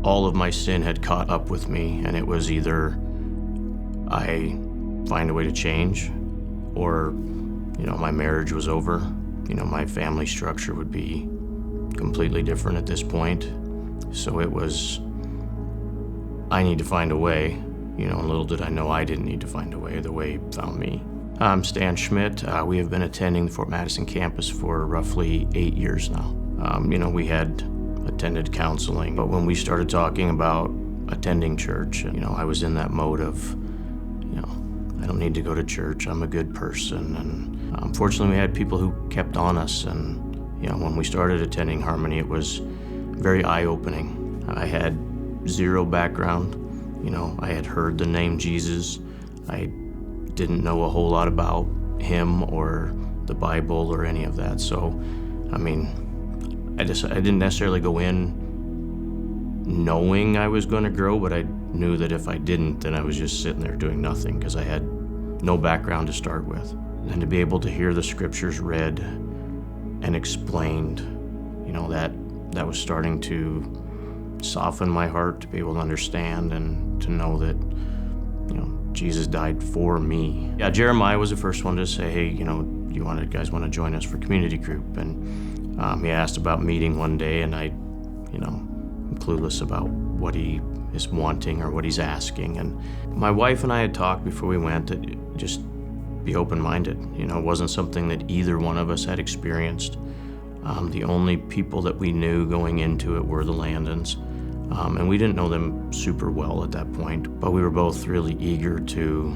all of my sin had caught up with me, and it was either I find a way to change, or, my marriage was over. My family structure would be completely different at this point. So it was, I need to find a way, and little did I know I didn't need to find a way. The way found me. I'm Stan Schmidt. We have been attending the Fort Madison campus for roughly 8 years now. We had attended counseling, but when we started talking about attending church, I was in that mode of, I don't need to go to church. I'm a good person. And fortunately, we had people who kept on us. And, when we started attending Harmony, it was very eye-opening. I had zero background. I had heard the name Jesus. I didn't know a whole lot about him or the Bible or any of that. So, I didn't necessarily go in knowing I was going to grow, but I knew that if I didn't, then I was just sitting there doing nothing because I had no background to start with. And to be able to hear the scriptures read and explained, that was starting to soften my heart to be able to understand and to know that, Jesus died for me. Yeah, Jeremiah was the first one to say, hey, you guys want to join us for community group? And he asked about meeting one day, and I'm clueless about what he is wanting or what he's asking. And my wife and I had talked before we went that just be open-minded. It wasn't something that either one of us had experienced. The only people that we knew going into it were the Landons. And we didn't know them super well at that point, but we were both really eager to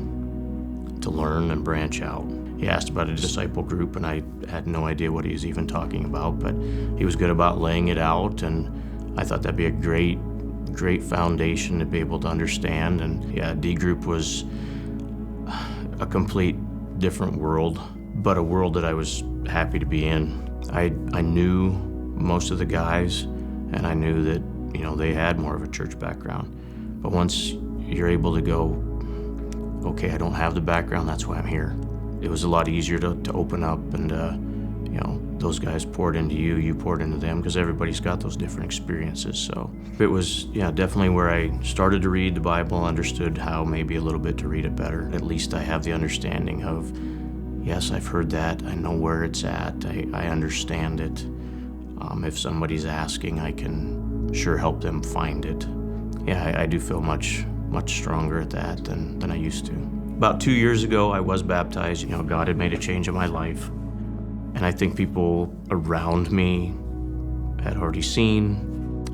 learn and branch out. He asked about a disciple group, and I had no idea what he was even talking about, but he was good about laying it out, and I thought that'd be a great foundation to be able to understand. And yeah, D group was a complete different world, but a world that I was happy to be in. I knew most of the guys, and I knew that they had more of a church background. But once you're able to go, okay, I don't have the background, that's why I'm here. It was a lot easier to open up, and those guys poured into you, you poured into them, because everybody's got those different experiences. So it was, definitely where I started to read the Bible, understood how maybe a little bit to read it better. At least I have the understanding of, yes, I've heard that, I know where it's at, I understand it. If somebody's asking, I can sure help them find it. Yeah, I do feel much stronger at that than I used to. About 2 years ago, I was baptized. God had made a change in my life. And I think people around me had already seen.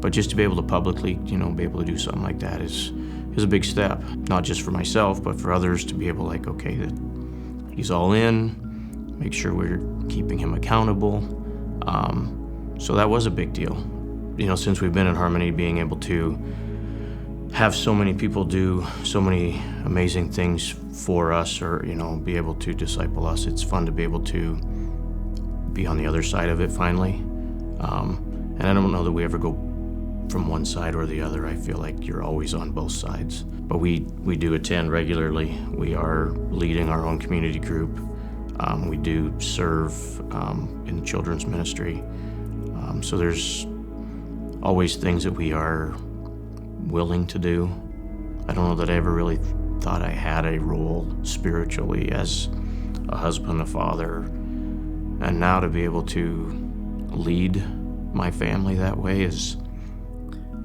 But just to be able to publicly, be able to do something like that is a big step. Not just for myself, but for others to be able okay, that he's all in, make sure we're keeping him accountable. So that was a big deal. Since we've been in Harmony, being able to have so many people do so many amazing things for us, or, be able to disciple us, it's fun to be able to be on the other side of it finally. And I don't know that we ever go from one side or the other. I feel like you're always on both sides. But we do attend regularly. We are leading our own community group. We do serve in the children's ministry. So there's always things that we are willing to do. I don't know that I ever really thought I had a role spiritually as a husband, a father, and now to be able to lead my family that way it's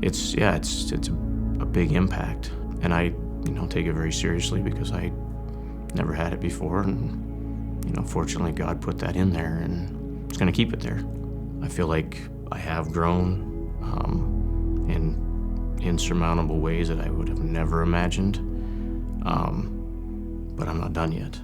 a big impact, and I take it very seriously because I never had it before, and fortunately God put that in there, and it's going to keep it there. I feel like I have grown in insurmountable ways that I would have never imagined, but I'm not done yet.